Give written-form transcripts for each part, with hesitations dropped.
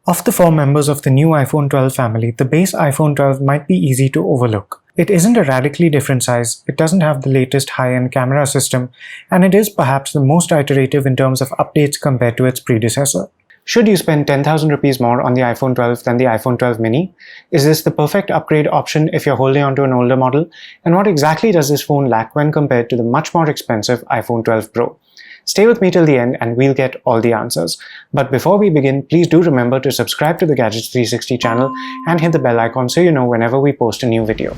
Of the four members of the new iPhone 12 family, the base iPhone 12 might be easy to overlook. It isn't a radically different size, it doesn't have the latest high-end camera system, and it is perhaps the most iterative in terms of updates compared to its predecessor. Should you spend 10,000 rupees more on the iPhone 12 than the iPhone 12 mini? Is this the perfect upgrade option if you're holding onto an older model? And what exactly does this phone lack when compared to the much more expensive iPhone 12 Pro? Stay with me till the end and we'll get all the answers. But before we begin, please do remember to subscribe to the Gadgets 360 channel and hit the bell icon so you know whenever we post a new video.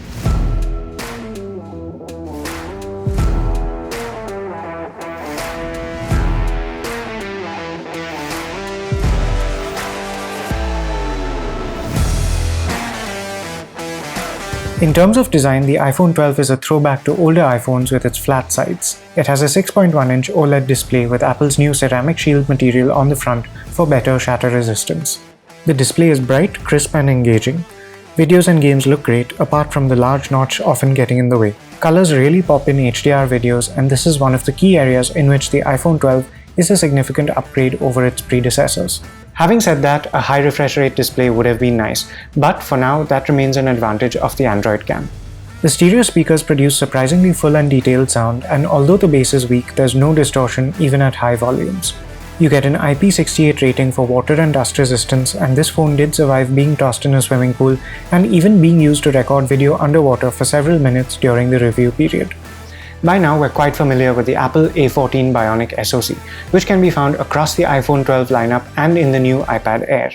In terms of design, the iPhone 12 is a throwback to older iPhones with its flat sides. It has a 6.1-inch OLED display with Apple's new ceramic shield material on the front for better shatter resistance. The display is bright, crisp and engaging. Videos and games look great, apart from the large notch often getting in the way. Colors really pop in HDR videos, and this is one of the key areas in which the iPhone 12 is a significant upgrade over its predecessors. Having said that, a high refresh rate display would have been nice, but for now that remains an advantage of the Android cam. The stereo speakers produce surprisingly full and detailed sound, and although the bass is weak, there's no distortion even at high volumes. You get an IP68 rating for water and dust resistance, and this phone did survive being tossed in a swimming pool and even being used to record video underwater for several minutes during the review period. By now, we're quite familiar with the Apple A14 Bionic SoC, which can be found across the iPhone 12 lineup and in the new iPad Air.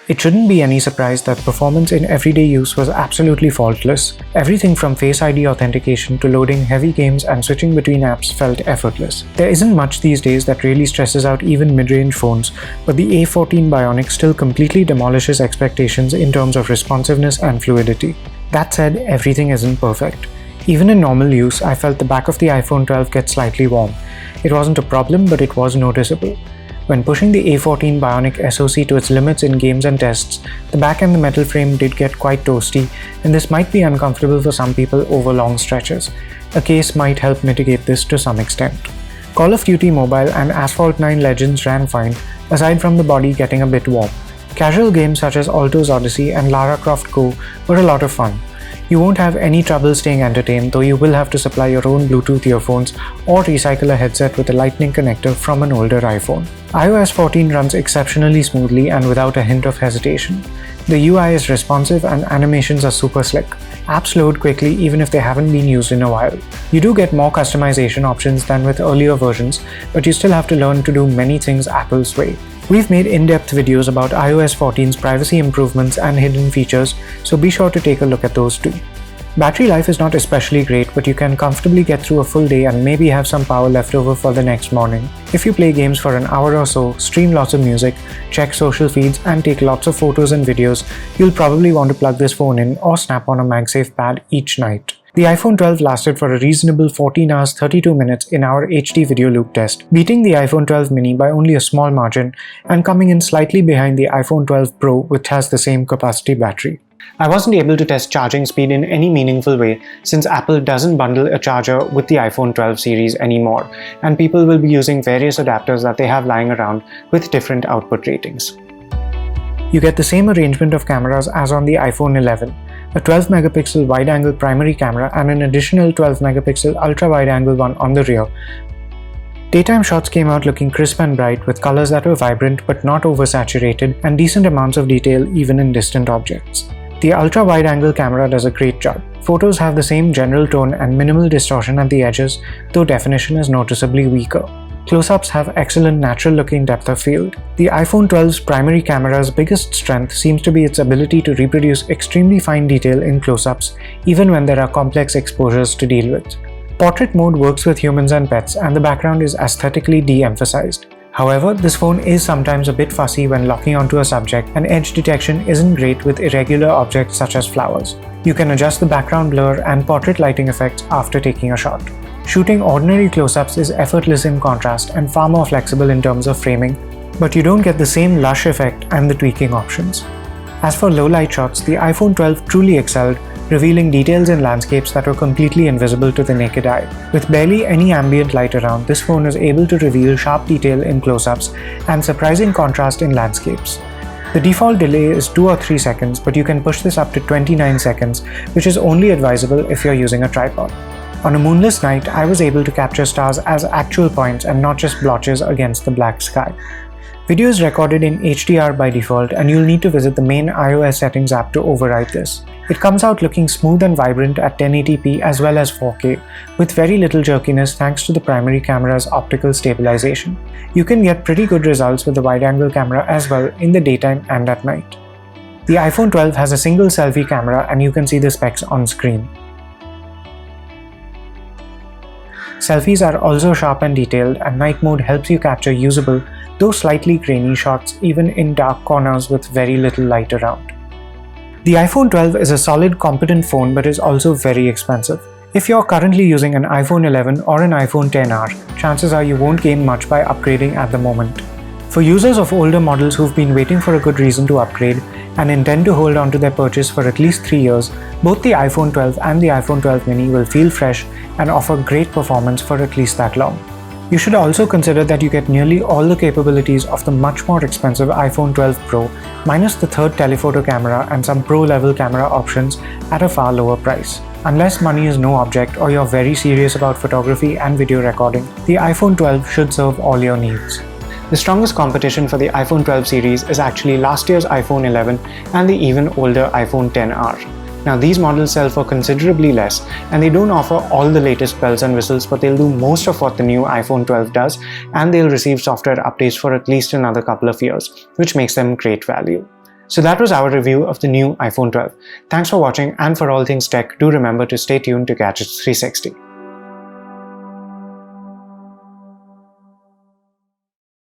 It shouldn't be any surprise that performance in everyday use was absolutely faultless. Everything from Face ID authentication to loading heavy games and switching between apps felt effortless. There isn't much these days that really stresses out even mid-range phones, but the A14 Bionic still completely demolishes expectations in terms of responsiveness and fluidity. That said, everything isn't perfect. Even in normal use, I felt the back of the iPhone 12 get slightly warm. It wasn't a problem, but it was noticeable. When pushing the A14 Bionic SoC to its limits in games and tests, the back and the metal frame did get quite toasty, and this might be uncomfortable for some people over long stretches. A case might help mitigate this to some extent. Call of Duty Mobile and Asphalt 9 Legends ran fine, aside from the body getting a bit warm. Casual games such as Alto's Odyssey and Lara Croft Go were a lot of fun. You won't have any trouble staying entertained, though you will have to supply your own Bluetooth earphones or recycle a headset with a lightning connector from an older iPhone. iOS 14 runs exceptionally smoothly and without a hint of hesitation. The UI is responsive and animations are super slick. Apps load quickly even if they haven't been used in a while. You do get more customization options than with earlier versions, but you still have to learn to do many things Apple's way. We've made in-depth videos about iOS 14's privacy improvements and hidden features, so be sure to take a look at those too. Battery life is not especially great, but you can comfortably get through a full day and maybe have some power left over for the next morning. If you play games for an hour or so, stream lots of music, check social feeds, and take lots of photos and videos, you'll probably want to plug this phone in or snap on a MagSafe pad each night. The iPhone 12 lasted for a reasonable 14 hours 32 minutes in our HD video loop test, beating the iPhone 12 mini by only a small margin and coming in slightly behind the iPhone 12 Pro, which has the same capacity battery. I wasn't able to test charging speed in any meaningful way since Apple doesn't bundle a charger with the iPhone 12 series anymore, and people will be using various adapters that they have lying around with different output ratings. You get the same arrangement of cameras as on the iPhone 11. A 12-megapixel wide-angle primary camera and an additional 12-megapixel ultra-wide-angle one on the rear. Daytime shots came out looking crisp and bright with colors that were vibrant but not oversaturated and decent amounts of detail even in distant objects. The ultra-wide-angle camera does a great job. Photos have the same general tone and minimal distortion at the edges, though definition is noticeably weaker. Close-ups have excellent natural-looking depth of field. The iPhone 12's primary camera's biggest strength seems to be its ability to reproduce extremely fine detail in close-ups, even when there are complex exposures to deal with. Portrait mode works with humans and pets, and the background is aesthetically de-emphasized. However, this phone is sometimes a bit fussy when locking onto a subject, and edge detection isn't great with irregular objects such as flowers. You can adjust the background blur and portrait lighting effects after taking a shot. Shooting ordinary close-ups is effortless in contrast and far more flexible in terms of framing, but you don't get the same lush effect and the tweaking options. As for low-light shots, the iPhone 12 truly excelled, revealing details in landscapes that were completely invisible to the naked eye. With barely any ambient light around, this phone is able to reveal sharp detail in close-ups and surprising contrast in landscapes. The default delay is 2 or 3 seconds, but you can push this up to 29 seconds, which is only advisable if you're using a tripod. On a moonless night, I was able to capture stars as actual points and not just blotches against the black sky. Video is recorded in HDR by default, and you'll need to visit the main iOS settings app to override this. It comes out looking smooth and vibrant at 1080p as well as 4K, with very little jerkiness thanks to the primary camera's optical stabilization. You can get pretty good results with the wide-angle camera as well in the daytime and at night. The iPhone 12 has a single selfie camera, and you can see the specs on screen. Selfies are also sharp and detailed, and night mode helps you capture usable, though slightly grainy shots even in dark corners with very little light around. The iPhone 12 is a solid, competent phone but is also very expensive. If you're currently using an iPhone 11 or an iPhone XR, chances are you won't gain much by upgrading at the moment. For users of older models who've been waiting for a good reason to upgrade and intend to hold on to their purchase for at least 3 years, both the iPhone 12 and the iPhone 12 mini will feel fresh and offer great performance for at least that long. You should also consider that you get nearly all the capabilities of the much more expensive iPhone 12 Pro, minus the third telephoto camera and some pro-level camera options at a far lower price. Unless money is no object or you're very serious about photography and video recording, the iPhone 12 should serve all your needs. The strongest competition for the iPhone 12 series is actually last year's iPhone 11 and the even older iPhone XR. Now these models sell for considerably less, and they don't offer all the latest bells and whistles, but they'll do most of what the new iPhone 12 does, and they'll receive software updates for at least another couple of years, which makes them great value. So that was our review of the new iPhone 12. Thanks for watching, and for all things tech, do remember to stay tuned to Gadgets 360.